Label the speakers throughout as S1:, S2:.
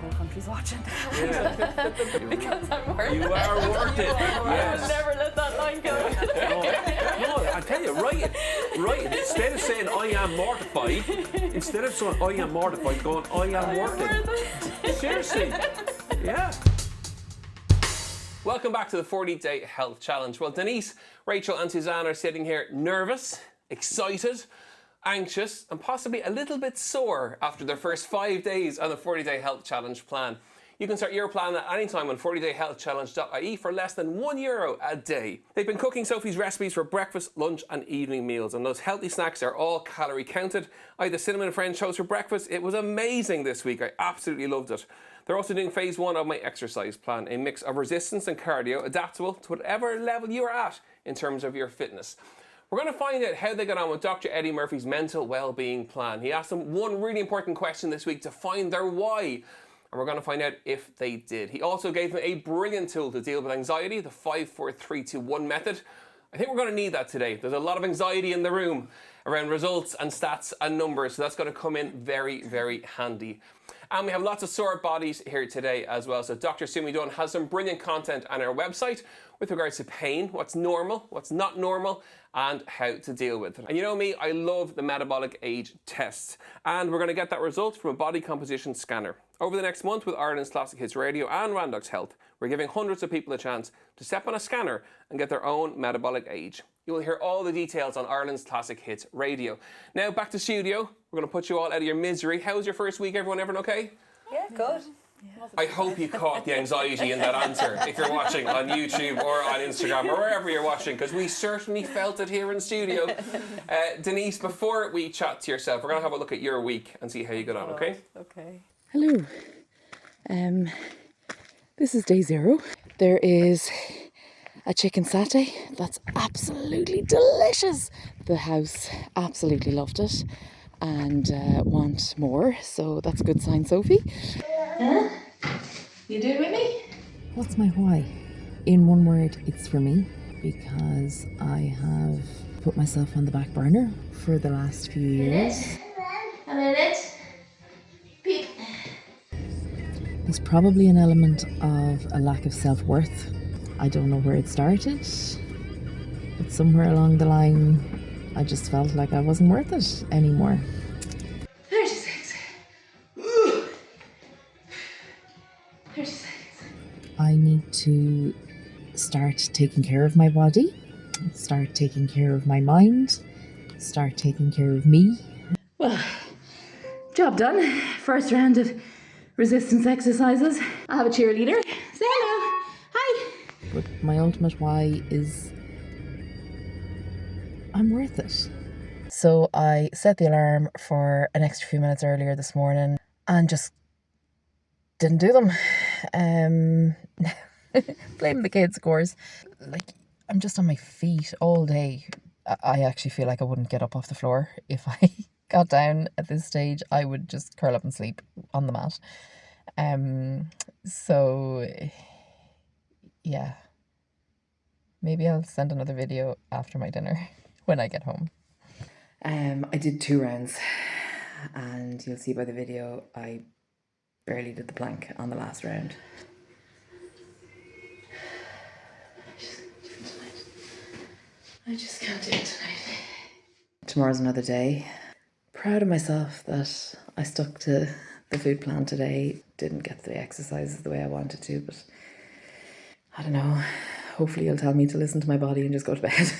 S1: whole country's watching.
S2: Yeah.
S1: Because I'm worth it.
S2: You are worth it.
S1: I would never let that line go.
S2: No, I tell you, right. Instead of saying I am mortified, instead of saying I am mortified, going I am worth it. Seriously. Yeah. Welcome back to the 40-Day Health Challenge. Well, Denise, Rachel and Suzanne are sitting here nervous, excited, anxious and possibly a little bit sore after their first 5 days on the 40-Day Health Challenge plan. You can start your plan at any time on 40dayhealthchallenge.ie for less than €1 a day. They've been cooking Sophie's recipes for breakfast, lunch and evening meals, and those healthy snacks are all calorie counted. I had the cinnamon French toast for breakfast. It was amazing this week. I absolutely loved it. They're also doing phase 1 of my exercise plan, a mix of resistance and cardio, adaptable to whatever level you're at in terms of your fitness. We're going to find out how they got on with Dr. Eddie Murphy's mental well-being plan. He asked them one really important question this week to find their why. And we're going to find out if they did. He also gave them a brilliant tool to deal with anxiety, the 5-4-3-2-1 method. I think we're going to need that today. There's a lot of anxiety in the room around results and stats and numbers, so that's going to come in very, very handy. And we have lots of sore bodies here today as well. So Dr. Sumi Dunn has some brilliant content on our website with regards to pain, what's normal, what's not normal, and how to deal with it. And you know me, I love the metabolic age test. And we're going to get that result from a body composition scanner. Over the next month with Ireland's Classic Hits Radio and Randox Health, we're giving hundreds of people a chance to step on a scanner and get their own metabolic age. You will hear all the details on Ireland's Classic Hits Radio. Now back to studio. We're going to put you all out of your misery. How was your first week, everyone? Everyone okay?
S1: Yeah, good. Yeah.
S2: I hope you caught the anxiety in that answer if you're watching on YouTube or on Instagram or wherever you're watching, because we certainly felt it here in studio. Denise, before we chat to yourself, we're going to have a look at your week and see how you got on, okay?
S1: Okay.
S3: Hello. This is day 0. There is a chicken satay that's absolutely delicious. The house absolutely loved it and want more, so that's a good sign, Sophie.
S4: Huh? You doing with me?
S3: What's my why? In one word, it's for me, because I have put myself on the back burner for the last few years.
S4: A minute. Peep.
S3: There's probably an element of a lack of self-worth. I don't know where it started, but somewhere along the line, I just felt like I wasn't worth it anymore.
S4: 36. Ooh. 36.
S3: I need to start taking care of my body, start taking care of my mind, start taking care of me.
S4: Well, job done. First round of resistance exercises. I have a cheerleader. Say hello. Hi.
S3: But my ultimate why is I'm worth it. So I set the alarm for an extra few minutes earlier this morning and just didn't do them. Blame the kids, of course. Like, I'm just on my feet all day. I actually feel like I wouldn't get up off the floor. If I got down at this stage, I would just curl up and sleep on the mat. So yeah, maybe I'll send another video after my dinner when I get home. I did 2 rounds, and you'll see by the video I barely did the plank on the last round.
S4: I just can't do it tonight.
S3: Tomorrow's another day. Proud of myself that I stuck to the food plan today. Didn't get the exercises the way I wanted to, but I don't know. Hopefully you'll tell me to listen to my body and just go to bed.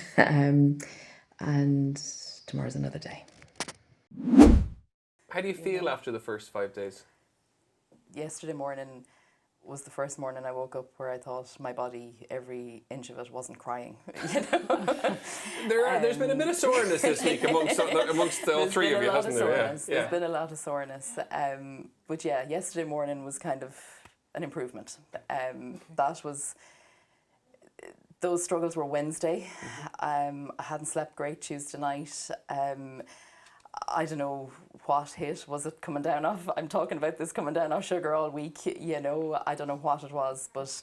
S3: And tomorrow's another day.
S2: How do you feel after the first 5 days?
S1: Yesterday morning was the first morning I woke up where I thought my body, every inch of it, wasn't crying. You know?
S2: There's been a bit of soreness this week amongst all three of you, hasn't there? Yeah.
S1: There's been a lot of soreness. But yeah, yesterday morning was kind of an improvement. That was... Those struggles were Wednesday. I hadn't slept great Tuesday night. I don't know what hit. Was it coming down off? I'm talking about this coming down off sugar all week. You know, I don't know what it was, but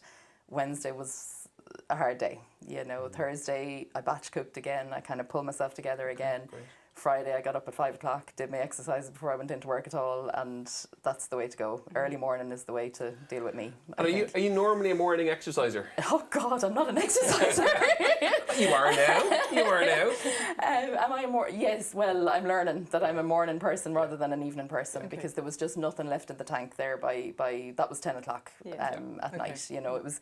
S1: Wednesday was a hard day. You know, Thursday I batch cooked again. I kind of pulled myself together again.
S2: Great.
S1: Friday I got up at 5 o'clock, did my exercises before I went into work at all, and that's the way to go. Early morning is the way to deal with me.
S2: And are you normally a morning exerciser?
S1: Oh God, I'm not an exerciser.
S2: You are now. You are now.
S1: Am I a more? Yes. Well, I'm learning that I'm a morning person rather than an evening person because there was just nothing left in the tank there by that was 10 o'clock at night. You know, it was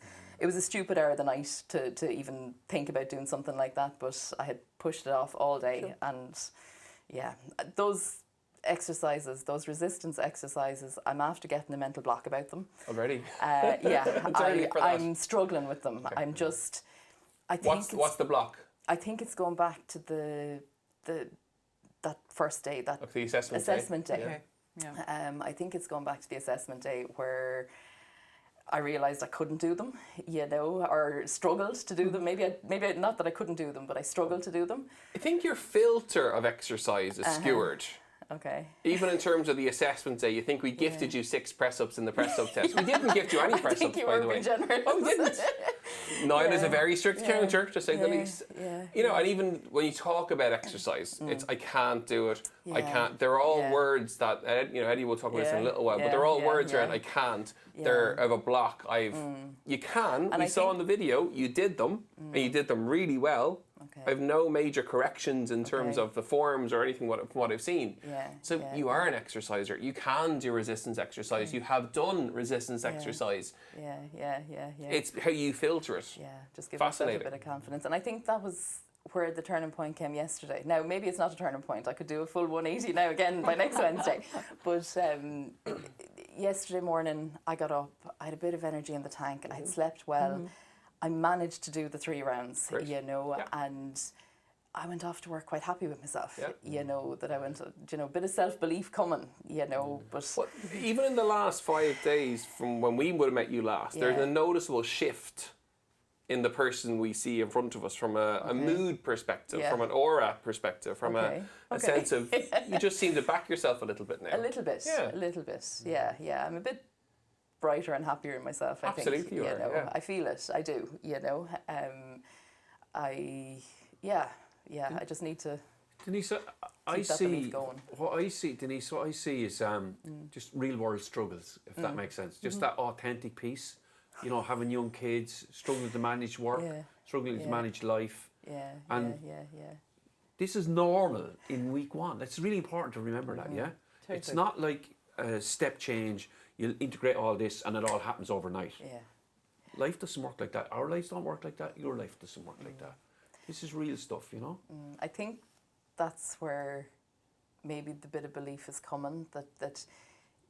S1: a stupid hour of the night to even think about doing something like that. But I had pushed it off all day, and yeah, those exercises, those resistance exercises, I'm after getting a mental block about them.
S2: Already?
S1: Yeah,
S2: early for that.
S1: I'm struggling with them. Okay. I'm just. I think
S2: what's the block?
S1: I think it's going back to that first day, that
S2: the assessment
S1: day.
S2: Okay.
S1: Yeah. I think it's going back to the assessment day where I realised I couldn't do them, you know, or struggled to do them. Maybe not that I couldn't do them, but I struggled to do them.
S2: I think your filter of exercise is skewered.
S1: Okay.
S2: Even in terms of the assessment day, you think we gifted you 6 press-ups in the press-up test. We didn't gift you any press-ups, by the way.
S1: Generous.
S2: Oh, we didn't. 9 is a very strict counter, to say the least.
S1: Yeah.
S2: You know, and even when you talk about exercise, it's I can't do it.
S1: Yeah.
S2: I can't. They're all words that Eddie will talk about this in a little while, but they're all words around I can't. They're of a block. You can. And we saw in the video you did them, and you did them really well. Okay. I have no major corrections in terms of the forms or anything from what I've seen. So you are an exerciser. You can do resistance exercise. You have done resistance exercise.
S1: Yeah.
S2: It's how you filter it.
S1: Yeah, just give yourself a bit of confidence. And I think that was where the turning point came yesterday. Now, maybe it's not a turning point. I could do a full 180 now again by next Wednesday. But yesterday morning, I got up. I had a bit of energy in the tank. I had slept well. I managed to do the 3 rounds, you know, and I went off to work quite happy with myself, you know, that I went, you know, a bit of self-belief coming, you know, but...
S2: Even in the last 5 days from when we would have met you last, there's a noticeable shift in the person we see in front of us from a mood perspective, from an aura perspective, from a sense of, you just seem to back yourself a little bit now.
S1: A little bit, yeah. I'm a bit brighter and happier in myself, I think.
S2: Absolutely you are,
S1: know, I feel it, I do, you know. I just need to
S5: Denise, what I see is just real world struggles, if that makes sense. Just that authentic piece, you know, having young kids, struggling to manage work, struggling to manage life. This is normal in week 1. It's really important to remember that, Totally. It's not like a step change. You'll integrate all this and it all happens overnight. Life doesn't work like that. Our lives don't work like that. Your life doesn't work like that. This is real stuff, you know.
S1: I think that's where maybe the bit of belief is coming, that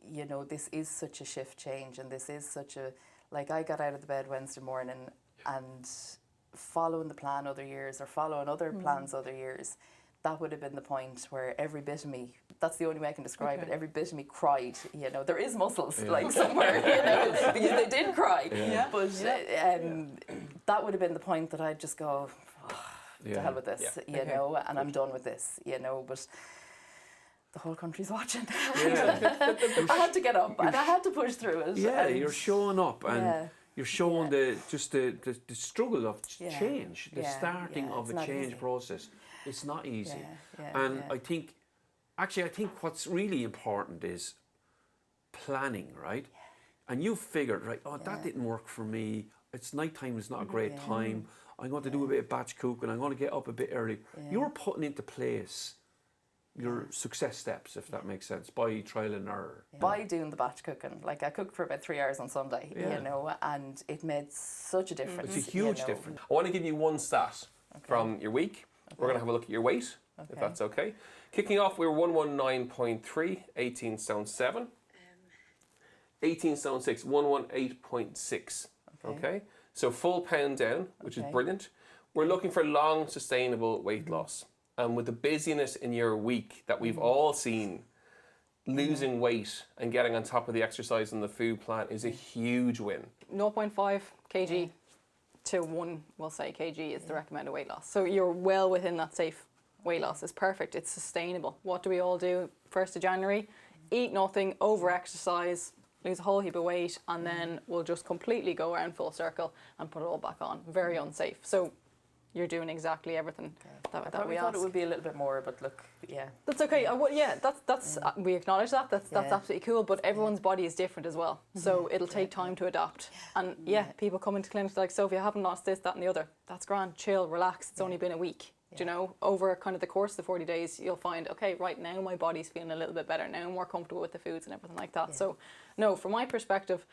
S1: you know, this is such a shift change, and this is such a, like, I got out of the bed Wednesday morning and following the plan other years or following other plans other years, that would have been the point where every bit of me, that's the only way I can describe it, every bit of me cried, you know. There is muscles, like, somewhere, you know, because they did cry. But that would have been the point that I'd just go, to hell with this, you know, and I'm done with this, you know. But the whole country's watching. I had to get up and I had to push through it.
S5: Yeah, you're showing up and you're showing the struggle of change, the starting of a change process. It's not easy. I think what's really important is planning, right? And you figured, right, that didn't work for me. It's nighttime, it's not a great time. I'm going to do a bit of batch cooking. I'm going to get up a bit early. You're putting into place your success steps, if that makes sense, by trial and error.
S1: By doing the batch cooking. Like, I cooked for about 3 hours on Sunday, you know, and it made such a difference.
S5: It's a huge difference.
S2: I want to give you one stat from your week. We're going to have a look at your weight, if that's okay. Kicking off, we were 119.3, 18 stone 7. 18 stone 6, 118.6. Okay. So full pound down, which is brilliant. We're looking for long, sustainable weight loss. And with the busyness in your week that we've all seen, losing weight and getting on top of the exercise and the food plan is a huge win.
S6: 0.5 kg to 1, we'll say, kg is the recommended weight loss. So you're well within that safe weight loss. It's perfect. It's sustainable. What do we all do 1st of January? Eat nothing, over-exercise, lose a whole heap of weight, and then we'll just completely go around full circle and put it all back on. Very unsafe. So you're doing exactly everything that
S1: I
S6: we
S1: thought
S6: ask.
S1: it would be a little bit more, but look, yeah.
S6: That's okay. That's we acknowledge that. That's absolutely cool. But everyone's body is different as well, so it'll take time to adapt. And people come into clinics like, Sophie, I haven't lost this, that, and the other. That's grand. Chill, relax. It's only been a week. Do you know? Over kind of the course of the 40 days, you'll find, okay, right now my body's feeling a little bit better. Now I'm more comfortable with the foods and everything like that. So, no, from my perspective,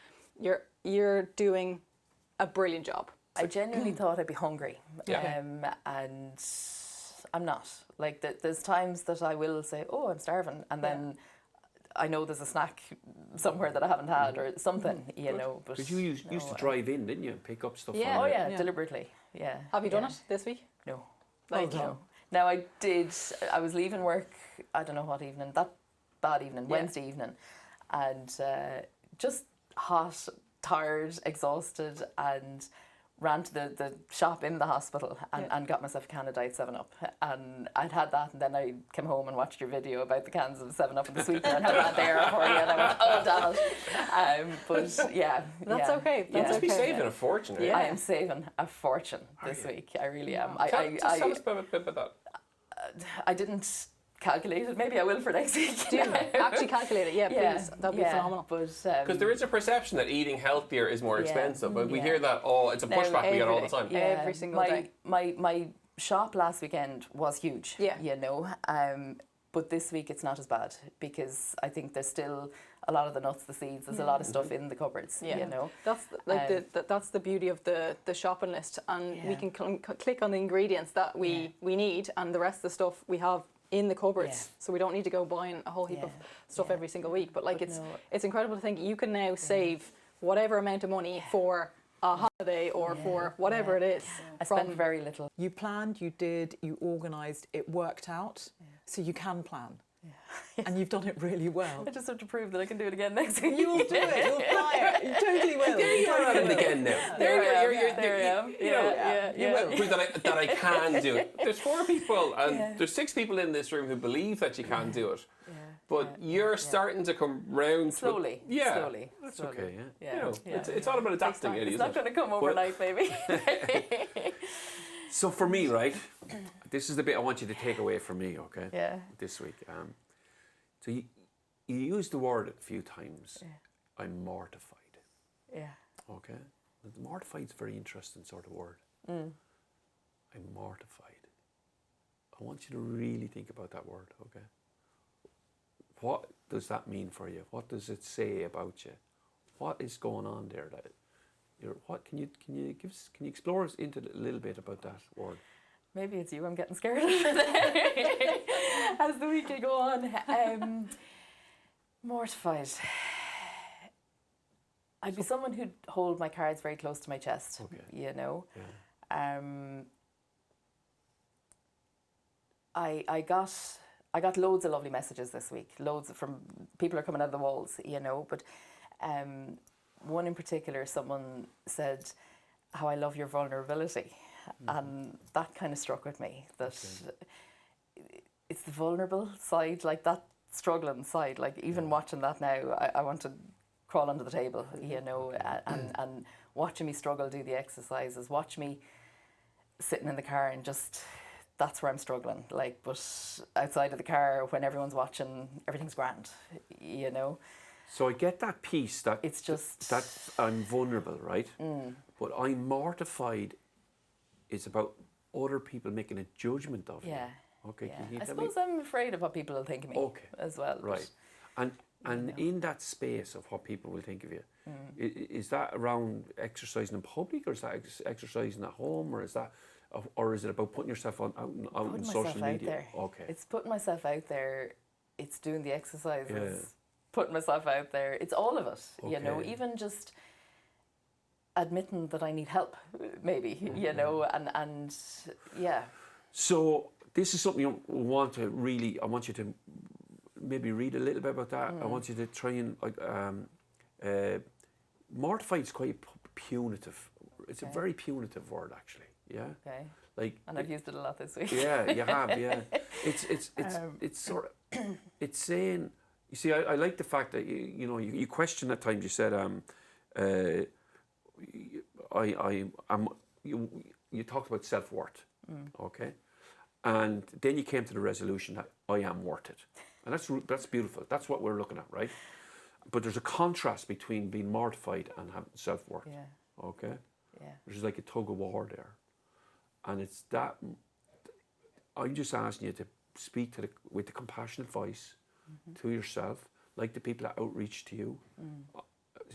S6: you're doing a brilliant job.
S1: I genuinely thought I'd be hungry, and I'm not. Like, there's times that I will say, oh, I'm starving, and then I know there's a snack somewhere that I haven't had or something, you know. But
S5: you used to drive in, didn't you, and pick up stuff?
S6: Yeah.
S1: Oh yeah, deliberately. Yeah.
S6: Have you done it this week?
S1: No.
S6: Like,
S1: No. Now I did. I was leaving work. I don't know what evening. That bad evening, Wednesday evening, and just hot, tired, exhausted, and ran to the shop in the hospital and got myself a can of Diet 7-Up. And I'd had that, and then I came home and watched your video about the cans of 7-Up and the sweetener and had that there for you, and I went, oh, damn it. But yeah.
S6: That's okay. That's
S2: You must be
S6: okay.
S2: saving a fortune, right?
S1: I am saving a fortune this week. I really am.
S2: Just tell us a bit about that.
S1: I didn't calculate it. Maybe I will for next week.
S6: Do actually calculate it, please. That'd be phenomenal.
S1: But
S2: Because there is a perception that eating healthier is more expensive, but we hear that. It's a pushback we get all the time.
S6: Every single day.
S1: My shop last weekend was huge.
S6: Yeah.
S1: You know. But this week it's not as bad because I think there's still a lot of the nuts, the seeds. There's a lot of stuff in the cupboards. You know.
S6: That's like that's the beauty of the shopping list, and we can click on the ingredients that we need, and the rest of the stuff we have in the cupboards, so we don't need to go buying a whole heap of stuff every single week. But like, it's incredible to think you can now save whatever amount of money for a holiday or for whatever it is.
S1: I spend very little.
S7: You planned, you did, you organised, it worked out, so you can plan. And you've done it really well.
S1: I just have to prove that I can do it again next week.
S7: You'll do it, you'll fly it, you totally will.
S2: You're at it again now.
S1: There I am.
S2: You will prove that I can do it. There's 4 people and there's 6 people in this room who believe that you can do it. But you're starting to come round
S1: slowly.
S2: Slowly.
S5: That's
S1: slowly.
S5: okay,
S2: You know, it's all about adapting.
S1: It's not going to come overnight, maybe.
S5: So for me, right, this is the bit I want you to take away from me, okay?
S1: Yeah.
S5: This week. So you used the word a few times. I'm mortified.
S1: Yeah.
S5: Okay? Mortified is a very interesting sort of word. I'm mortified. I want you to really think about that word, okay? What does that mean for you? What does it say about you? What is going on there? What can you explore us into a little bit about that word?
S1: Maybe it's you I'm getting scared of as the week will go on. Mortified. I'd be someone who'd hold my cards very close to my chest, you know. Yeah. I got loads of lovely messages this week. Loads from people are coming out of the walls, you know. But one in particular, someone said how I love your vulnerability. And that kind of struck with me, that it's the vulnerable side, like that struggling side, like even watching that now, I want to crawl under the table, you know, and watching me struggle, do the exercises, watch me sitting in the car and just, that's where I'm struggling, like, but outside of the car, when everyone's watching, everything's grand, you know.
S5: So I get that piece, that
S1: it's just
S5: that I'm vulnerable, right? But I'm mortified. It's about other people making a judgment of you. Okay.
S1: Yeah.
S5: Can you
S1: I
S5: tell
S1: suppose
S5: me?
S1: I'm afraid of what people will think of me as well.
S5: Right. And in that space of what people will think of you, is that around exercising in public, or is that exercising at home, or is it about putting yourself out in social media?
S1: There.
S5: Okay.
S1: It's putting myself out there. It's doing the exercises. Putting myself out there. It's all of it. You know, even just admitting that I need help, maybe, you know, and yeah.
S5: So this is something I want you to maybe read a little bit about that. I want you to try and, mortified is quite punitive. It's a very punitive word, actually, yeah? Okay. Like,
S1: and I've used it a lot this week.
S5: Yeah, you have, yeah. It's sort of, it's saying, you see, I like the fact that, you question at times, you said, you talked about self-worth, Okay? And then you came to the resolution that I am worth it. And that's beautiful. That's what we're looking at, right? But there's a contrast between being mortified and having self-worth.
S1: Yeah.
S5: Okay?
S1: Yeah.
S5: There's like a tug of war there. And it's that, I'm just asking you to speak with the compassionate voice to yourself, like the people that outreach to you.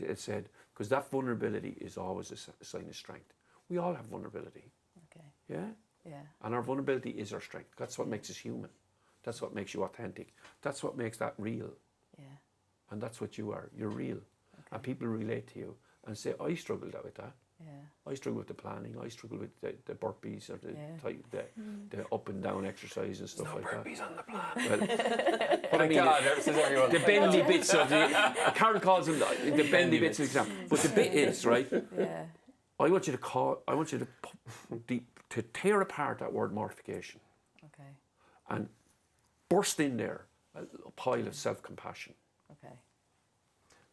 S5: It said, because that vulnerability is always a sign of strength. We all have vulnerability.
S1: Okay.
S5: Yeah?
S1: Yeah.
S5: And our vulnerability is our strength. That's what makes us human. That's what makes you authentic. That's what makes that real.
S1: Yeah.
S5: And that's what you are. You're real. Okay. And people relate to you and say, I struggled with that.
S1: Yeah.
S5: I struggle with the planning. I struggle with the burpees or the up and down exercise and stuff like that.
S2: Burpees on the plan.
S5: Well,
S2: oh my God, says everyone.
S5: the bendy bits of Karen calls them the bendy bits of example. But the bit is, right?
S1: Yeah.
S5: I want you to tear apart that word mortification.
S1: Okay.
S5: And burst in there a pile of self-compassion.
S1: Okay.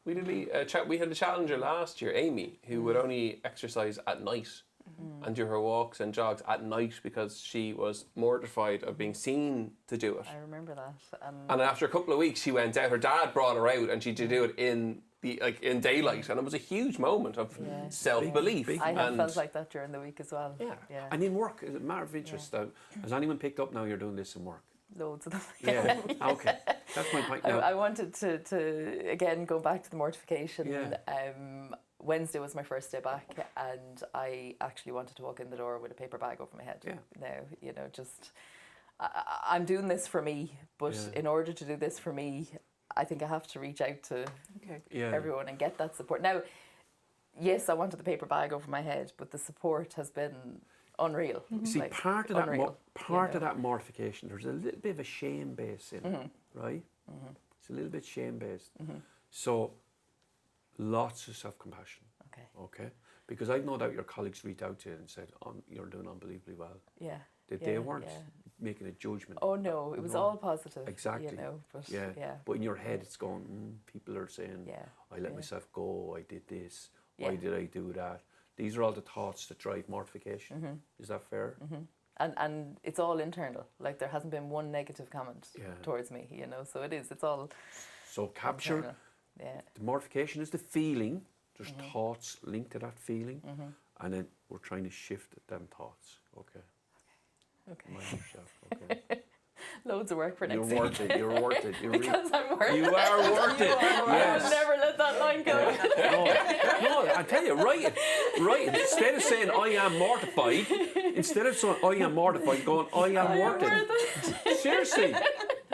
S2: We had a challenger last year, Amy, who would only exercise at night and do her walks and jogs at night because she was mortified of being seen to do it.
S1: I remember that.
S2: And after a couple of weeks, she went out. Her dad brought her out, and she did do it in daylight, and it was a huge moment of self-belief.
S1: I have felt like that during the week as well.
S5: Yeah. And in work, is it a matter of interest? Has anyone picked up now you're doing this in work?
S1: Loads of them.
S5: Yeah. Okay. That's my point now.
S1: I wanted to again go back to the mortification.
S5: Yeah.
S1: Wednesday was my first day back, and I actually wanted to walk in the door with a paper bag over my head.
S5: Yeah.
S1: Now, I'm doing this for me, but in order to do this for me, I think I have to reach out to everyone and get that support. Now, yes, I wanted the paper bag over my head, but the support has been unreal.
S5: See,
S1: like,
S5: part of
S1: unreal,
S5: of that mortification, there's a little bit of a shame base in it, right? It's a little bit shame based. So, lots of self-compassion. Okay. Because I know that your colleagues reached out to you and said, "You're doing unbelievably well."
S1: Yeah.
S5: They weren't making a judgment.
S1: Oh no, it was all positive.
S5: Exactly.
S1: But
S5: But in your head, it's going. People are saying, "I let myself go. I did this. Why did I do that?" These are all the thoughts that drive mortification. Is that fair?
S1: And it's all internal. Like there hasn't been one negative comment towards me. So it's all.
S5: So capture.
S1: Internal. Yeah.
S5: The mortification is the feeling. There's thoughts linked to that feeling, and then we're trying to shift them thoughts. Okay. Mind yourself. Okay.
S1: Loads of work for next week.
S5: You're worth it. You're worth it.
S1: Because I'm worth it.
S5: You are worth it.
S1: I would never let that line go.
S5: No, I tell you, write it. Instead of saying I am mortified, instead of saying I am mortified, going I am worth it. Seriously.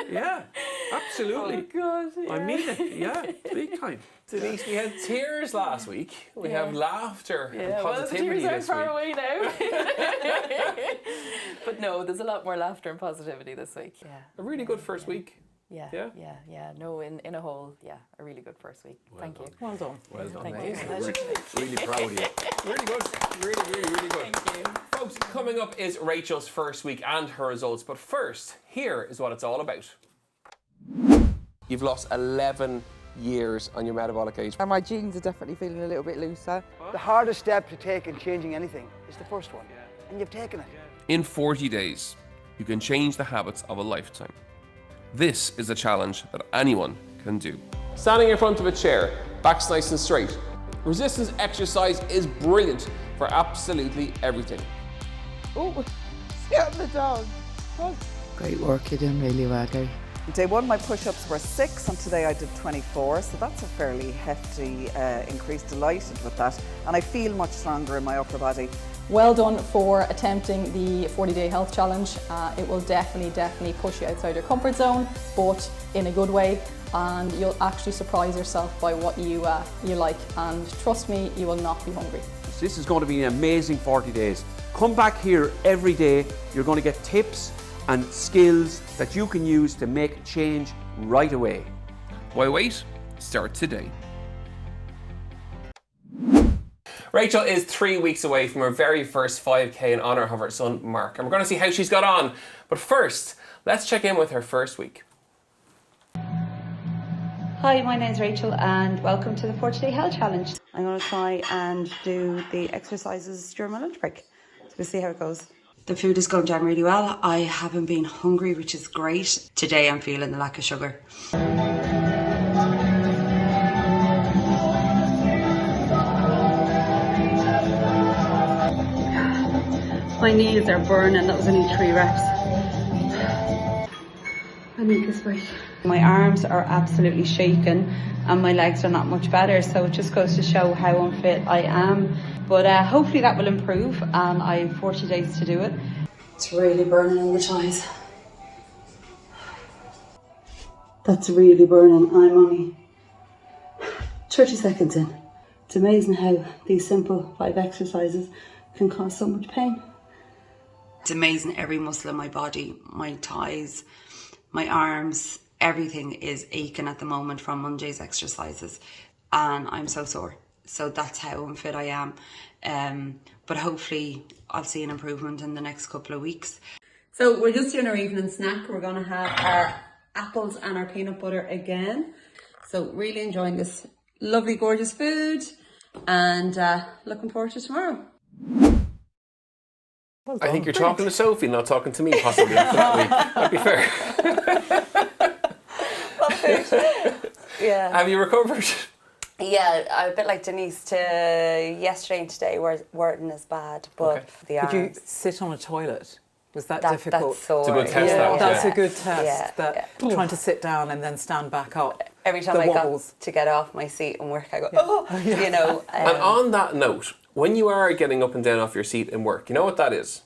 S5: Yeah, absolutely.
S1: Oh God, yeah.
S5: I mean it. Yeah, big time.
S2: Denise, we had tears last week. We have laughter and positivity
S1: well, the tears
S2: this
S1: aren't far
S2: week.
S1: away now. But no, there's a lot more laughter and positivity this week. Yeah.
S2: A really good first week.
S1: Yeah. No, in a whole, a really good first week. Thank you.
S7: Well done.
S5: Well done.
S1: Thank
S5: mate.
S1: you.
S5: Really proud of you.
S2: Really good. Really good.
S1: Thank you.
S2: Folks, coming up is Rachel's first week and her results. But first, here is what it's all about. You've lost 11 years on your metabolic age.
S8: And my jeans are definitely feeling a little bit looser.
S9: The hardest step to take in changing anything is the first one, and you've taken it.
S10: In 40 days, you can change the habits of a lifetime. This is a challenge that anyone can do.
S2: Standing in front of a chair, backs nice and straight. Resistance exercise is brilliant for absolutely everything.
S8: Oh, see out the dog. Oh.
S11: Great work, you're doing really well, Gary.
S8: Day one, my push-ups were 6, and today I did 24, so that's a fairly hefty increase. Delighted with that, and I feel much stronger in my upper body.
S6: Well done for attempting the 40-day health challenge. It will definitely push you outside your comfort zone, but in a good way, and you'll actually surprise yourself by what you like, and trust me, you will not be hungry.
S5: This is going to be an amazing 40 days. Come back here every day. You're going to get tips and skills that you can use to make a change right away.
S10: Why wait? Start today.
S2: Rachel is 3 weeks away from her very first 5K in honour of her son Mark, and we're going to see how she's got on. But first, let's check in with her first week.
S12: Hi, my name's Rachel and welcome to the 40-day health challenge. I'm going to try and do the exercises during my lunch break. So we'll see how it goes.
S13: The food is going down really well. I haven't been hungry, which is great. Today I'm feeling the lack of sugar. My knees are burning. That was only 3 reps. I need this break. My arms are absolutely shaking and my legs are not much better, so it just goes to show how unfit I am. But hopefully that will improve, and I have 40 days to do it. It's really burning in the thighs. That's really burning. I'm only 30 seconds in. It's amazing how these simple 5 exercises can cause so much pain. It's amazing, every muscle in my body, my thighs, my arms, everything is aching at the moment from Monday's exercises, and I'm so sore. So that's how unfit I am. But hopefully I'll see an improvement in the next couple of weeks. So we're just doing our evening snack. We're going to have our apples and our peanut butter again. So really enjoying this lovely, gorgeous food, and looking forward to tomorrow.
S2: I think you're talking to Sophie, not talking to me, possibly, after that week. That'd be fair.
S13: Yeah.
S2: Have you recovered?
S13: Yeah, I'm a bit like Denise. Yesterday and today weren't as bad, but the arms.
S7: Could you sit on a toilet? Was that
S13: That's
S7: difficult?
S13: sore.
S2: It's a good test,
S7: That's a good test. Trying to sit down and then stand back up.
S13: Every time I got to get off my seat and work, I go, you know.
S2: And on that note, when you are getting up and down off your seat in work, you know what that is?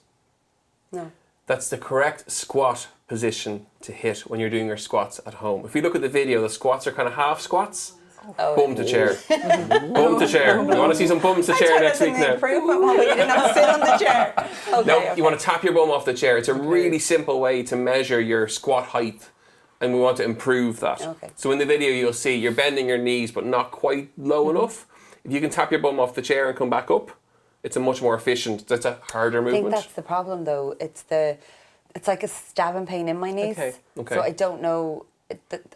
S13: No.
S2: That's the correct squat position to hit when you're doing your squats at home. If you look at the video, the squats are kind of half squats. Bum to chair. Bum to chair. You want to see some bums to chair next week now?
S13: You did not sit on the chair.
S2: No, you want to tap your bum off the chair. It's a really simple way to measure your squat height, and we want to improve that. So in the video you'll see you're bending your knees but not quite low enough. If you can tap your bum off the chair and come back up, it's a much more efficient, that's a harder movement.
S13: I think that's the problem though. It's like a stabbing pain in my knees.
S2: Okay.
S13: So I don't know.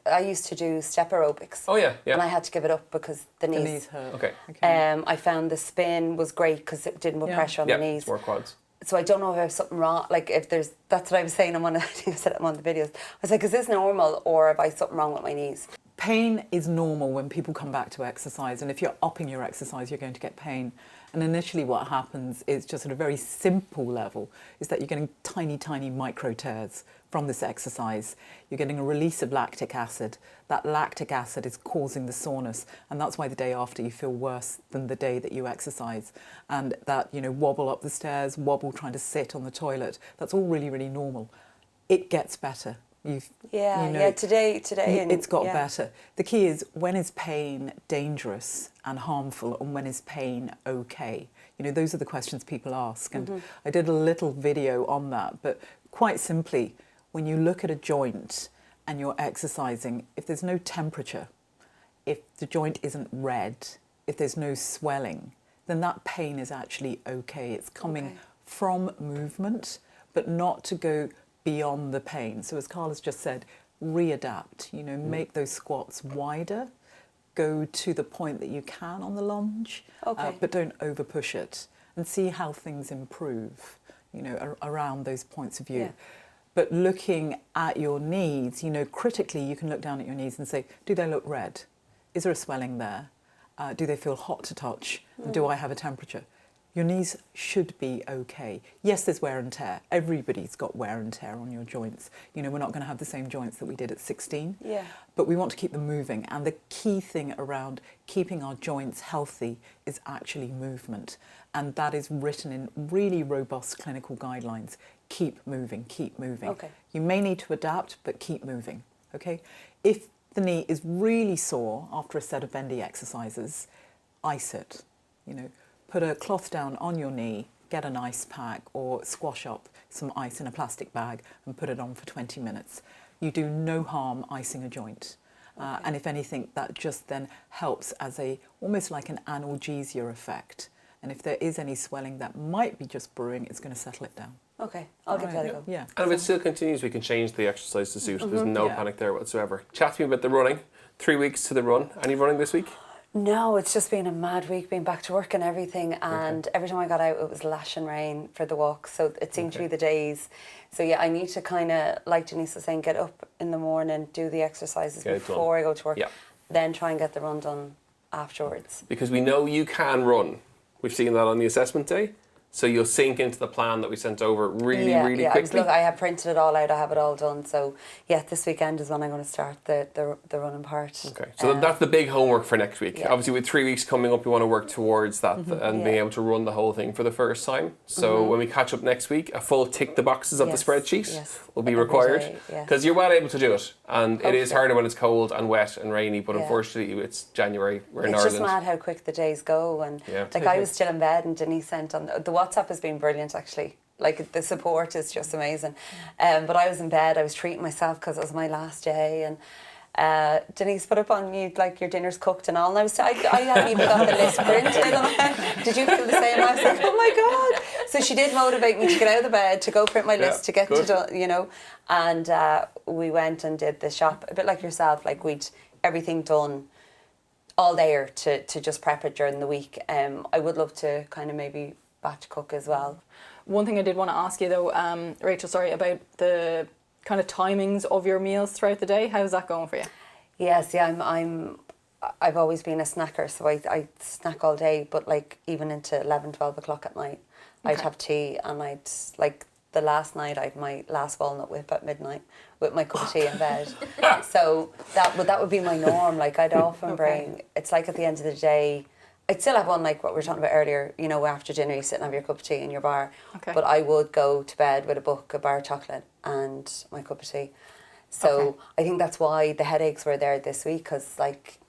S13: I used to do step aerobics.
S2: Oh yeah.
S13: And I had to give it up because the knees
S7: hurt.
S2: Okay.
S13: I found the spin was great because it didn't put pressure on the knees.
S2: It's more quads.
S13: So I don't know if I have something wrong. Like if there's, that's what I was saying. I think I said it on one of the videos. I was like, is this normal or have I something wrong with my knees?
S7: Pain is normal when people come back to exercise, and if you're upping your exercise, you're going to get pain. And initially what happens is, just at a very simple level, is that you're getting tiny, tiny micro tears from this exercise. You're getting a release of lactic acid. That lactic acid is causing the soreness, and that's why the day after you feel worse than the day that you exercise. And that, you know, wobble up the stairs, wobble trying to sit on the toilet, that's all really, really normal. It gets better.
S13: Today
S7: it's got better. The key is, when is pain dangerous and harmful, and when is pain okay? You know, those are the questions people ask, and I did a little video on that. But quite simply, when you look at a joint and you're exercising, if there's no temperature, if the joint isn't red, if there's no swelling, then that pain is actually okay. It's coming from movement, but not to go beyond the pain. So as Carla's just said, readapt, you know, make those squats wider, go to the point that you can on the lunge, but don't over push it, and see how things improve, you know, around those points of view. But looking at your knees, you know, critically you can look down at your knees and say, do they look red? Is there a swelling there? Do they feel hot to touch? And do I have a temperature? Your knees should be okay. Yes, there's wear and tear. Everybody's got wear and tear on your joints. You know, we're not going to have the same joints that we did at 16. But we want to keep them moving. And the key thing around keeping our joints healthy is actually movement. And that is written in really robust clinical guidelines. Keep moving, keep moving. You may need to adapt, but keep moving, okay? If the knee is really sore after a set of bendy exercises, ice it, you know. Put a cloth down on your knee, get an ice pack, or squash up some ice in a plastic bag and put it on for 20 minutes. You do no harm icing a joint. And if anything, that just then helps as almost like an analgesia effect. And if there is any swelling that might be just brewing, it's going to settle it down.
S13: Okay, I'll give that a go.
S7: Yeah.
S2: And if it still continues, we can change the exercise to suit. There's no panic there whatsoever. Chat to me about the running. 3 weeks to the run. Any running this week?
S14: No, it's just been a mad week, being back to work and everything, and every time I got out it was lashing rain for the walk, so it seemed to be the days. So yeah, I need to kind of, like Denise was saying, get up in the morning, do the exercises before I go to work, then try and get the run done afterwards.
S2: Because we know you can run. We've seen that on the assessment day. So you'll sink into the plan that we sent over really quickly.
S14: I have printed it all out, I have it all done. So yeah, this weekend is when I'm going to start the running part.
S2: Okay, so that's the big homework for next week. Yeah. Obviously with 3 weeks coming up, we want to work towards that and being able to run the whole thing for the first time. So when we catch up next week, a full tick the boxes of the spreadsheet will be required. Because you're well able to do it. And it is harder when it's cold and wet and rainy, but unfortunately it's January, we're in Ireland.
S14: It's just mad how quick the days go. And I was still in bed and Denise sent on, the WhatsApp has been brilliant actually. Like the support is just amazing. But I was in bed, I was treating myself because it was my last day, and Denise put up on me like your dinner's cooked and all, and I hadn't even got the list printed. And did you feel the same? I was like, oh my God. So she did motivate me to get out of the bed, to go print my list, to get to, you know, and we went and did the shop, a bit like yourself, like we'd everything done all there to just prep it during the week. I would love to kind of maybe batch cook as well.
S6: One thing I did want to ask you though, Rachel, sorry, about the kind of timings of your meals throughout the day. How's that going for you?
S14: Yes, yeah, I've always been a snacker, so I snack all day, but like even into 11, 12 o'clock at night, I'd have tea, and I'd, like the last night, I'd my last walnut whip at midnight with my cup of tea in bed. So that would be my norm. Like I'd often bring, it's like at the end of the day, I'd still have one like what we were talking about earlier, you know, after dinner you sit and have your cup of tea in your bar. But I would go to bed with a book, a bar of chocolate and my cup of tea. So I think that's why the headaches were there this week, because like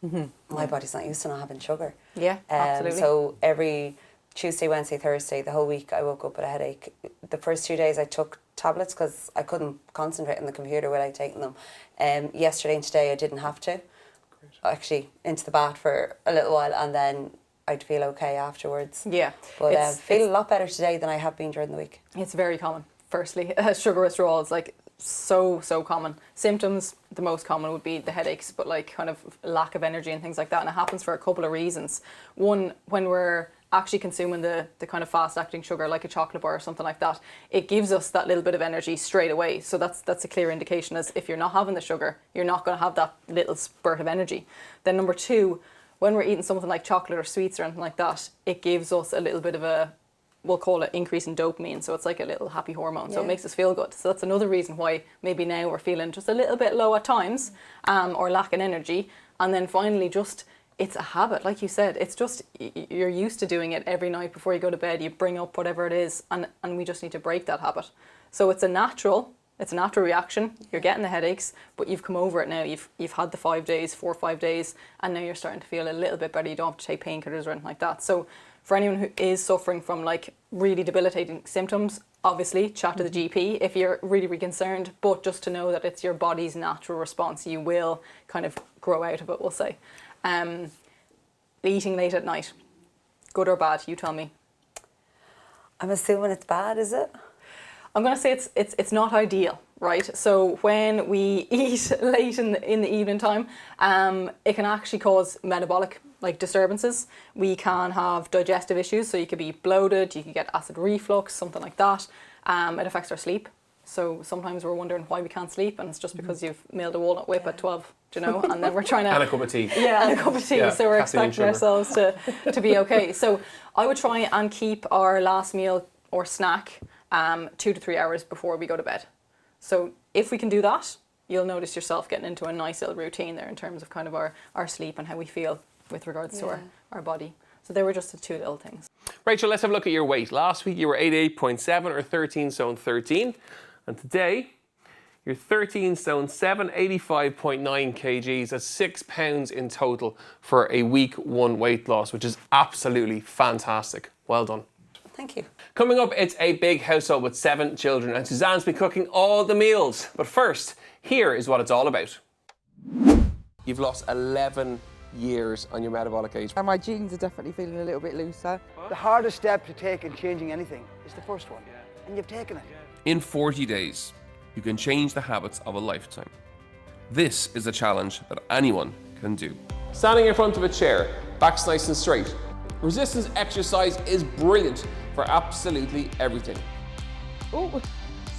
S14: my body's not used to not having sugar.
S6: Yeah, absolutely.
S14: So every Tuesday, Wednesday, Thursday, the whole week I woke up with a headache. The first 2 days I took tablets because I couldn't concentrate on the computer without taking them. Yesterday and today I didn't have to. Actually into the bath for a little while, and then I'd feel okay afterwards.
S6: Yeah.
S14: But I feel a lot better today than I have been during the week.
S6: It's very common. Firstly, sugar withdrawal is like so common. Symptoms, the most common would be the headaches, but like kind of lack of energy and things like that. And it happens for a couple of reasons. One, when we're actually consuming the kind of fast acting sugar like a chocolate bar or something like that, it gives us that little bit of energy straight away. So that's a clear indication, as if you're not having the sugar, you're not going to have that little spurt of energy. Then number two, when we're eating something like chocolate or sweets or anything like that, it gives us a little bit of a, we'll call it increase in dopamine. So it's like a little happy hormone. So it makes us feel good. So that's another reason why maybe now we're feeling just a little bit low at times, or lacking energy. And then finally, just, it's a habit. Like you said, it's just, you're used to doing it every night before you go to bed. You bring up whatever it is, and we just need to break that habit. So it's a natural reaction. You're getting the headaches, but you've come over it now. You've had the 5 days, 4 or 5 days, and now you're starting to feel a little bit better. You don't have to take painkillers or anything like that. So for anyone who is suffering from like really debilitating symptoms, obviously chat to the GP if you're really concerned, but just to know that it's your body's natural response. You will kind of grow out of it, we'll say. Eating late at night, good or bad? You tell me.
S14: I'm assuming it's bad, is it?
S6: I'm going to say it's not ideal, right? So when we eat late in the evening time, it can actually cause metabolic like disturbances. We can have digestive issues, so you could be bloated, you could get acid reflux, something like that. It affects our sleep. So sometimes we're wondering why we can't sleep, and it's just because you've milled a walnut whip at 12, do you know, and then we're trying to...
S2: and a cup of tea.
S6: Yeah, and a cup of tea, so we're expecting ourselves to be okay. So I would try and keep our last meal or snack 2 to 3 hours before we go to bed. So if we can do that, you'll notice yourself getting into a nice little routine there in terms of kind of our sleep and how we feel with regards to our body. So they were just the 2 little things.
S2: Rachel, let's have a look at your weight. Last week you were 88.7 or 13 stone 13. And today you're 13 stone 7, 85.9 kgs. That's 6 pounds in total for a week 1 weight loss, which is absolutely fantastic. Well done.
S14: Thank you.
S2: Coming up, it's a big household with 7 children, and Suzanne's been cooking all the meals. But first, here is what it's all about. You've lost 11 years on your metabolic age.
S15: And my jeans are definitely feeling a little bit looser.
S9: The hardest step to take in changing anything is the first one. And you've taken it.
S10: In 40 days, you can change the habits of a lifetime. This is a challenge that anyone can do.
S2: Standing in front of a chair, back's nice and straight. Resistance exercise is brilliant for absolutely everything.
S15: Oh,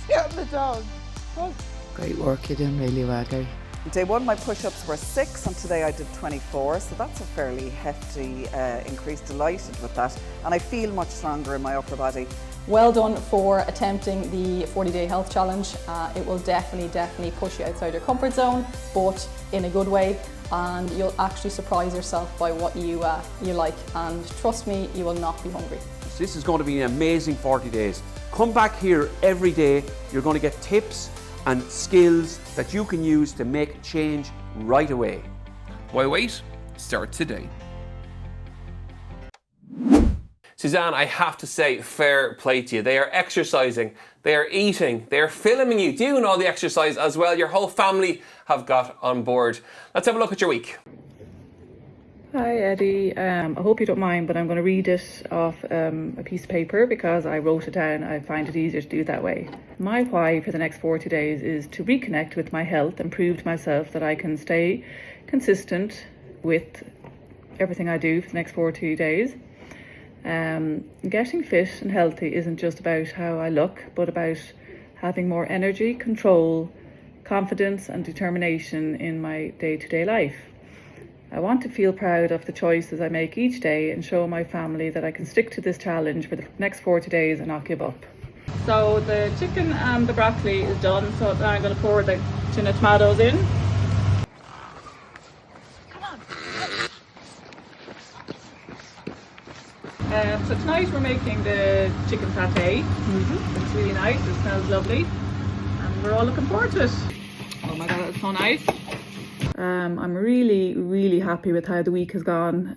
S15: sit on the dog. Oh.
S11: Great work, you're doing really well, guy.
S8: Day one, my push-ups were 6, and today I did 24, so that's a fairly hefty increase. Delighted with that, and I feel much stronger in my upper body.
S6: Well done for attempting the 40-day health challenge. It will definitely push you outside your comfort zone, but in a good way, and you'll actually surprise yourself by what you like, and trust me, you will not be hungry.
S5: So this is going to be an amazing 40 days. Come back here every day. You're going to get tips and skills that you can use to make change right away.
S10: Why wait? Start today.
S2: Suzanne, I have to say, fair play to you. They are exercising, they are eating, they are filming you, doing all the exercise as well. Your whole family have got on board. Let's have a look at your week.
S16: Hi Eddie, I hope you don't mind, but I'm going to read it off a piece of paper because I wrote it down. I find it easier to do it that way. My why for the next 40 days is to reconnect with my health and prove to myself that I can stay consistent with everything I do for the next 40 days. Getting fit and healthy isn't just about how I look, but about having more energy, control, confidence and determination in my day-to-day life. I want to feel proud of the choices I make each day and show my family that I can stick to this challenge for the next 40 days and not give up. So the chicken and the broccoli is done, so now I'm going to pour the tin of tomatoes in. So tonight we're making the chicken satay. It's really nice, it smells lovely, and we're all looking forward to it. Oh my god, it's so nice. I'm really happy with how the week has gone.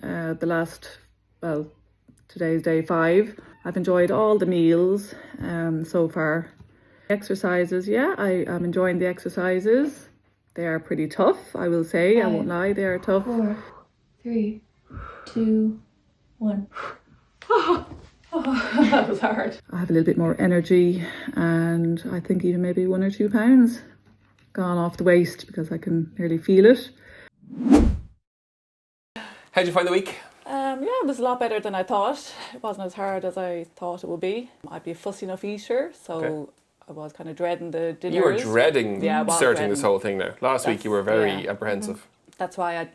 S16: Today's day 5. I've enjoyed all the meals so far. Exercises, yeah, I'm enjoying the exercises. They are pretty tough, I will say. 5, I won't lie, they are tough.
S4: 4, 3, 2, 1. That was hard.
S16: I have a little bit more energy, and I think even maybe 1 or 2 pounds gone off the waist because I can nearly feel it.
S2: How'd you find the week?
S16: Yeah, it was a lot better than I thought. It wasn't as hard as I thought it would be. I'd be a fussy enough eater, so I was kind of dreading the dinners.
S2: You were dreading starting
S16: dreading.
S2: this whole thing now. Last week you were very apprehensive.
S16: That's why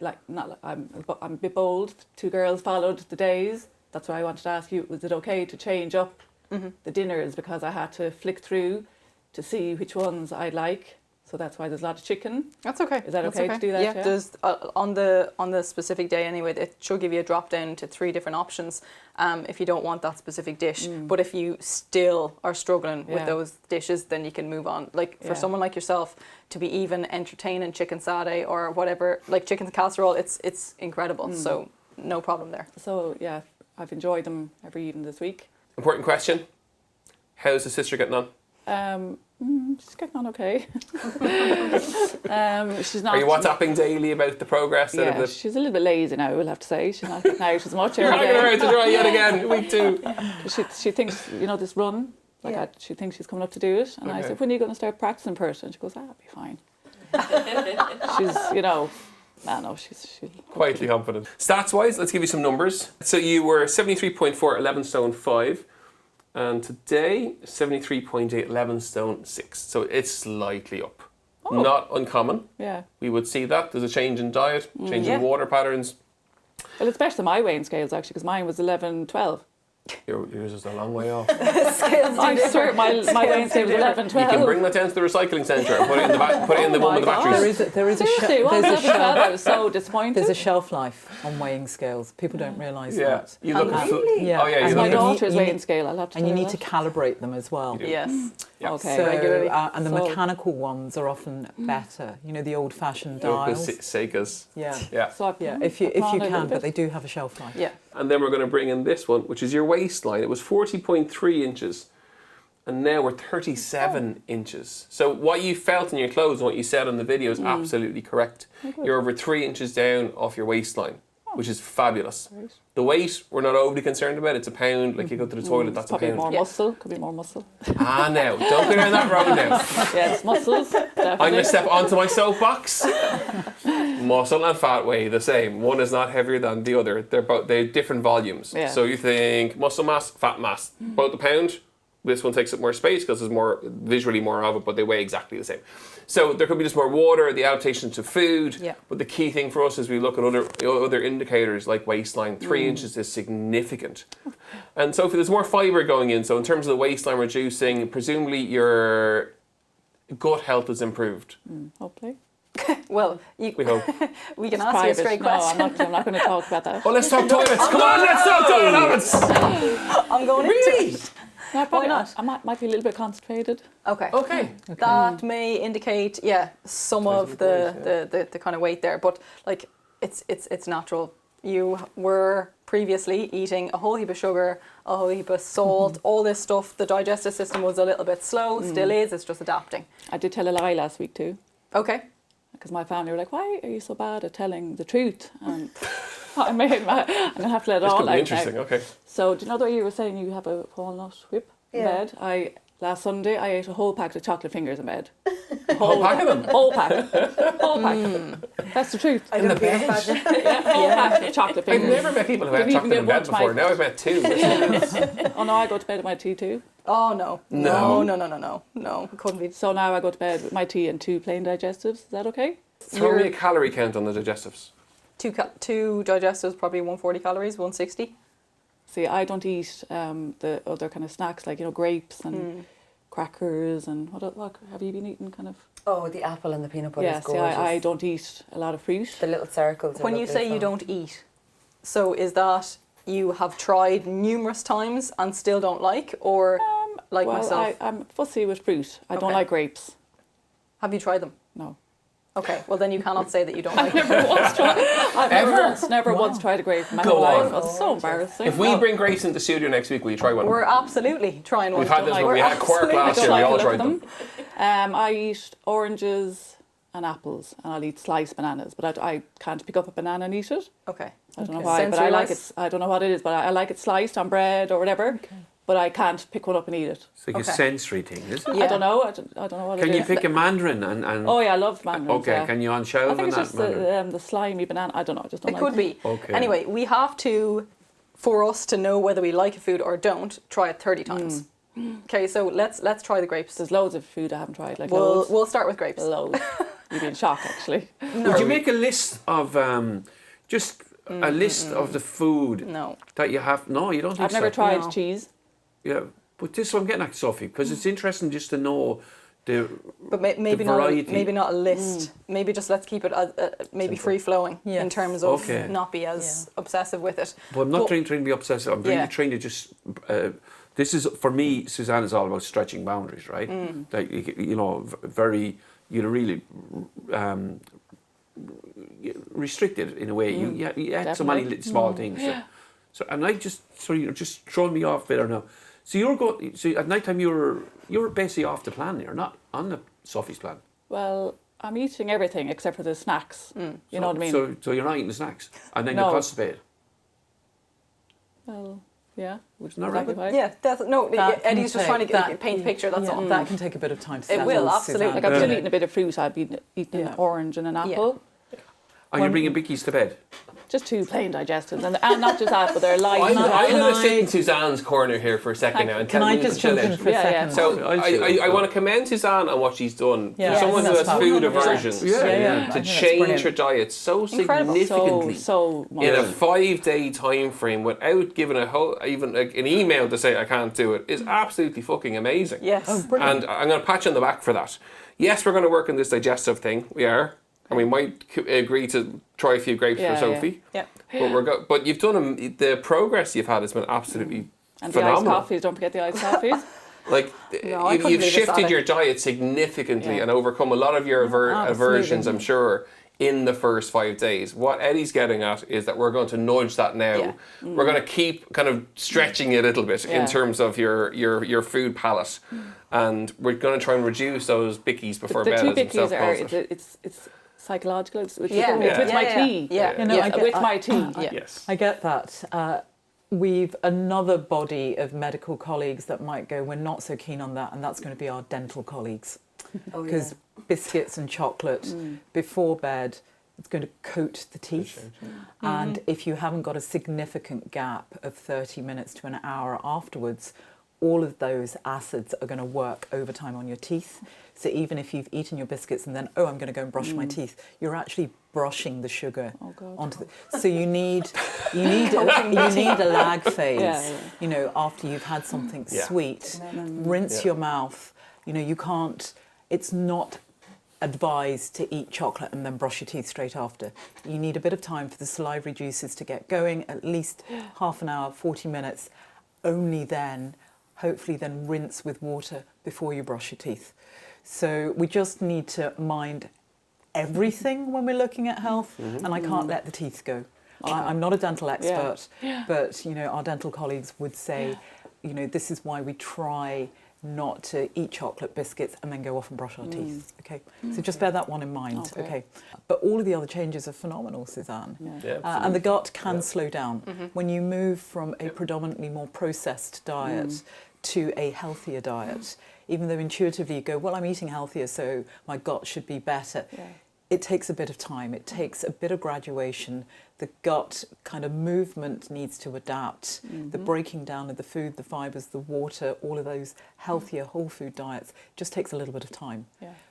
S16: I'm a bit bold. 2 girls followed the days. That's why I wanted to ask you, was it okay to change up the dinners, because I had to flick through to see which ones I like. So that's why there's a lot of chicken.
S6: That's okay.
S16: Is that okay to do that?
S6: Yeah, there's on the specific day anyway, it should give you a drop down to 3 different options if you don't want that specific dish. But if you still are struggling with those dishes, then you can move on. Like for someone like yourself to be even entertaining chicken satay or whatever, like chicken casserole, it's incredible. So no problem there.
S16: So yeah, I've enjoyed them every evening this week.
S2: Important question. How's the sister getting on?
S16: She's getting on okay. She's not.
S2: Are you WhatsApping daily about the progress?
S16: Yeah, she's a little bit lazy now, we'll have to say. She's not getting out as much.
S2: You're not going to try yet again, week 2.
S16: She thinks, this run, she thinks she's coming up to do it. And I said, when are you going to start practicing for it? And she goes, I'll be fine. She's
S2: quietly confident. Stats-wise, let's give you some numbers. So you were 73.4, 11 stone 5. And today, 73.8, 11 stone 6. So it's slightly up.
S16: Oh.
S2: Not uncommon.
S16: Yeah.
S2: We would see that. There's a change in diet, change in water patterns.
S16: Well, it's better than my weighing scales, actually, because mine was 11, 12.
S2: Yours is a long way off.
S16: I swear my weighing scale was 11, 12.
S2: You can bring that down to the recycling centre and put it in the one with the batteries.
S7: There is
S16: I was so disappointed.
S7: There's a shelf life on weighing scales. People don't realise that.
S2: You look
S7: really?
S2: Oh yeah,
S16: as
S2: you
S16: my
S2: look
S16: daughter's weighing scale, I'll have to.
S7: And you need to calibrate them as well.
S6: Yes.
S2: Yeah.
S16: Okay.
S7: So,
S16: regularly.
S7: And the mechanical ones are often better. The old-fashioned dials.
S2: Seikers.
S7: Yeah.
S16: So
S7: if you can, but they do have a shelf life.
S6: Yeah.
S2: And then we're going to bring in this one, which is your waistline. It was 40.3 inches, and now we're 37 inches. So what you felt in your clothes and what you said on the video is absolutely correct. You're over 3 inches down off your waistline. which is fabulous. Right. The weight, we're not overly concerned about. It's a pound. Like you go to the toilet, that's
S16: probably
S2: a pound.
S16: More muscle. Could be more muscle.
S2: Now, don't go down that road now.
S16: Yeah, it's muscles. Definitely.
S2: I'm going to step onto my soapbox. Muscle and fat weigh the same. One is not heavier than the other. They're different volumes.
S16: Yeah.
S2: So you think muscle mass, fat mass, both a pound. This one takes up more space because there's more visually more of it, but they weigh exactly the same. So there could be just more water, the adaptation to food.
S6: Yeah.
S2: But the key thing for us is we look at other indicators like waistline. 3 inches is significant. And so if there's more fibre going in, so in terms of the waistline reducing, presumably your gut health is improved.
S16: Hopefully.
S6: Well,
S2: we hope.
S6: We can ask you a straight question.
S16: I'm not going to talk about that.
S2: Oh, let's talk toilets. Come on, let's talk toilets.
S6: I'm going
S2: really?
S16: No, probably not. I might be a little bit constipated.
S6: Okay. That may indicate, some of the kind of weight there, but like it's natural. You were previously eating a whole heap of sugar, a whole heap of salt, all this stuff. The digestive system was a little bit slow, still is. It's just adapting.
S16: I did tell a lie last week too.
S6: Okay.
S16: Because my family were like, "Why are you so bad at telling the truth?" And I'm going to have to let it all out.
S2: Interesting.
S16: Now.
S2: Okay.
S16: So do you know that you were saying you have a walnut whip in bed? Last Sunday I ate a whole pack of chocolate fingers in bed.
S2: Whole pack of them?
S16: Whole pack. Whole pack. That's the truth.
S2: In the bed?
S16: Whole pack of chocolate fingers.
S2: I've never met people who had chocolate in bed before. Now I've met two.
S16: Oh no, I go to bed with my tea too.
S6: Oh no. No, it couldn't be.
S16: So now I go to bed with my tea and 2 plain digestives. Is that okay?
S2: Throw me a calorie count on the digestives.
S6: 2 digestives, probably 140 calories, 160.
S16: See, I don't eat the other kind of snacks like grapes and crackers and what have you been eating kind of?
S14: Oh, the apple and the peanut butter.
S16: Yeah, see, I don't eat a lot of fruit.
S14: The little circles.
S6: When you say you don't eat, so is that you have tried numerous times and still don't like, or myself?
S16: I'm fussy with fruit. I don't like grapes.
S6: Have you tried them?
S16: No.
S6: Okay, well then you cannot say that you don't like
S16: I've never once tried a grape in my whole life. It's so embarrassing.
S2: If we bring grapes into the studio next week, will you try one?
S6: We're absolutely trying one.
S2: We've had this when we had Quirk last year, we all tried them.
S16: I eat oranges and apples, and I'll eat sliced bananas, but I can't pick up a banana and eat it.
S6: Okay.
S16: I don't know why, but I like it. I don't know what it is, but I like it sliced on bread or whatever. Okay. But I can't pick one up and eat it.
S5: It's like a sensory thing, is it?
S16: Yeah. I don't know. I don't know what it is.
S5: Can you pick a mandarin and?
S16: Oh yeah, I love mandarins.
S5: Okay, can you unshelve?
S16: I think it's just the slimy banana. I don't know. I just don't like it.
S6: It could be.
S5: Okay.
S6: Anyway, we have to, for us to know whether we like a food or don't, try it 30 times. Okay, so let's try the grapes.
S16: There's loads of food I haven't tried. Like
S6: we'll start with grapes.
S16: Loads. You'd be in shock actually.
S5: No. Would you make a list of just a list of the food that you have? No, you don't think
S16: I've never tried cheese.
S5: Yeah, but this is what I'm getting at, Sophie, because it's interesting just to know the
S6: maybe
S5: variety.
S6: not a list. Maybe just let's keep it maybe free flowing in terms of not be as obsessive with it.
S5: But I'm not trying to be obsessive. I'm really trying to just. This is for me. Suzanne is all about stretching boundaries, right? That very really. Restricted in a way. You had so many small things. So and I just just throwing me off better now. So at night time you're basically off the plan. You're not on the Sophie's plan.
S16: Well, I'm eating everything except for the snacks. You know what I mean?
S5: So you're not eating the snacks, and then you're constipated.
S16: Well, yeah.
S5: Which is not right.
S6: Yeah, Eddie's just trying to paint a picture. That's all.
S7: That can take a bit of time to settle.
S6: It will absolutely.
S16: Like I'm still eating a bit of fruit. I've been eating an orange and an apple.
S5: And you're bringing bickies to bed?
S16: Just 2 plain digestives, and not just that, but they're light.
S2: I'm going to sit in Suzanne's corner here for a second now. And
S7: can I just jump in for a second?
S2: So I want to commend Suzanne on what she's done. For someone who has food aversions, to change her diet so significantly in a 5-day time frame without giving even an email to say I can't do it is absolutely fucking amazing.
S6: Yes.
S2: And I'm going to pat you on the back for that. Yes, we're going to work on this digestive thing. We are. And we might agree to try a few grapes for Sophie.
S6: Yeah.
S2: But you've done the progress you've had has been absolutely
S16: and
S2: phenomenal.
S16: And the iced coffees, don't forget the iced coffees.
S2: Like you've shifted your diet significantly and overcome a lot of your aversions, I'm sure, in the first 5 days. What Eddie's getting at is that we're going to nudge that now. Yeah. We're going to keep kind of stretching it a little bit in terms of your food palate. And we're going to try and reduce those bickies before bed.
S16: The 2 bickies are, it's psychological. It's with
S6: Yeah.
S16: my tea.
S6: Yeah.
S16: You know, with my tea.
S2: Yes.
S7: I get that. We've another body of medical colleagues that might go, we're not so keen on that, and that's going to be our dental colleagues. Because biscuits and chocolate before bed, it's going to coat the teeth. And if you haven't got a significant gap of 30 minutes to an hour afterwards, all of those acids are going to work overtime on your teeth. So even if you've eaten your biscuits and then, I'm going to go and brush my teeth, you're actually brushing the sugar onto the... So you need a lag phase, you know, after you've had something sweet. Rinse your mouth. You know, you can't... It's not advised to eat chocolate and then brush your teeth straight after. You need a bit of time for the salivary juices to get going, at least half an hour, 40 minutes. Only then, hopefully then rinse with water before you brush your teeth. So we just need to mind everything when we're looking at health, and I can't let the teeth go. I'm not a dental expert, but you know, our dental colleagues would say, you know, this is why we try not to eat chocolate biscuits and then go off and brush our teeth. Okay, so just bear that one in mind. Okay, but all of the other changes are phenomenal, Suzanne. And the gut can slow down when you move from a predominantly more processed diet to a healthier diet. Even though intuitively you go, well, I'm eating healthier, so my gut should be better. It takes a bit of time. It takes a bit of graduation. The gut kind of movement needs to adapt. The breaking down of the food, the fibres, the water, all of those healthier whole food diets just takes a little bit of time.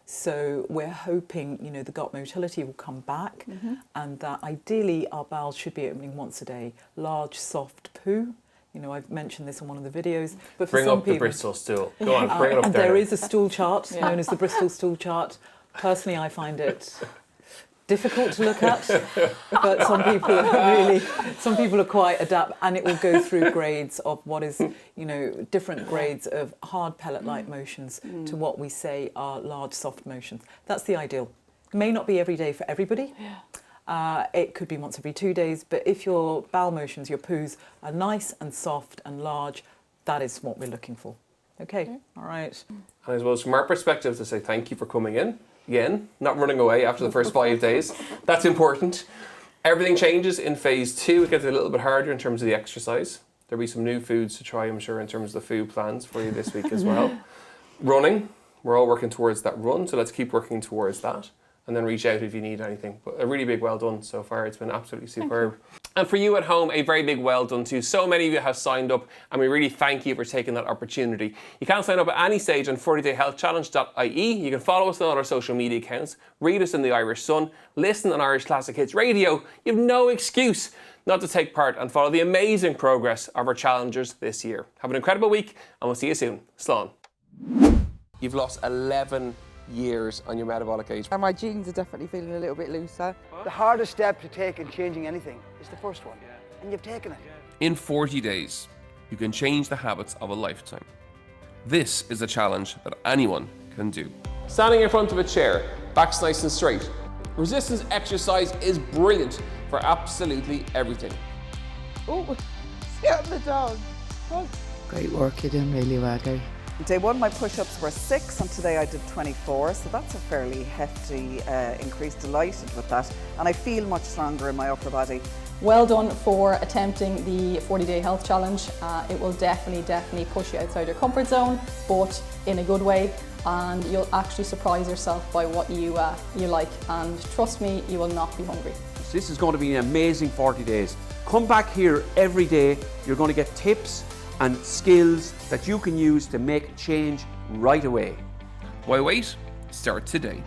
S7: So we're hoping, you know, the gut motility will come back and that ideally our bowels should be opening once a day. Large, soft poo. You know, I've mentioned this on one of the videos. But for some people,
S2: the Bristol stool. Go on, bring it up
S7: and
S2: there.
S7: there is a stool chart known as the Bristol stool chart. Personally, I find it difficult to look at, but some people are quite adept, and it will go through grades of what is, you know, different grades of hard pellet-like motions to what we say are large, soft motions. That's the ideal. May not be every day for everybody. It could be once every 2 days, but if your bowel motions, your poos, are nice and soft and large, that is what we're looking for. Okay, all right.
S2: And I suppose from our perspective to say thank you for coming in. Again, not running away after the first 5 days. That's important. Everything changes in phase 2. It gets a little bit harder in terms of the exercise. There'll be some new foods to try, I'm sure, in terms of the food plans for you this week as well. Running, we're all working towards that run, so let's keep working towards that. And then reach out if you need anything. But a really big well done so far. It's been absolutely superb. And for you at home, a very big well done too. So many of you have signed up, and we really thank you for taking that opportunity. You can sign up at any stage on 40dayhealthchallenge.ie. You can follow us on all our social media accounts, read us in the Irish Sun, listen on Irish Classic Hits Radio. You have no excuse not to take part and follow the amazing progress of our challengers this year. Have an incredible week, and we'll see you soon. Slán. You've lost 11 years on your metabolic age.
S15: And my jeans are definitely feeling a little bit looser.
S9: The hardest step to take in changing anything is the first one, and you've taken it.
S10: In 40 days, you can change the habits of a lifetime. This is a challenge that anyone can do.
S2: Standing in front of a chair, backs nice and straight. Resistance exercise is brilliant for absolutely everything.
S15: Oh, sit on the dog. Oh.
S11: Great work, you're doing really well, girl.
S8: Day 1 my push-ups were 6 and today I did 24, so that's a fairly hefty increase. Delighted with that, and I feel much stronger in my upper body.
S6: Well done for attempting the 40-day health challenge. It will definitely push you outside your comfort zone, but in a good way, and you'll actually surprise yourself by what you like, and trust me, you will not be hungry.
S5: This is going to be an amazing 40 days. Come back here every day. You're going to get tips and skills that you can use to make change right away.
S10: Why wait? Start today.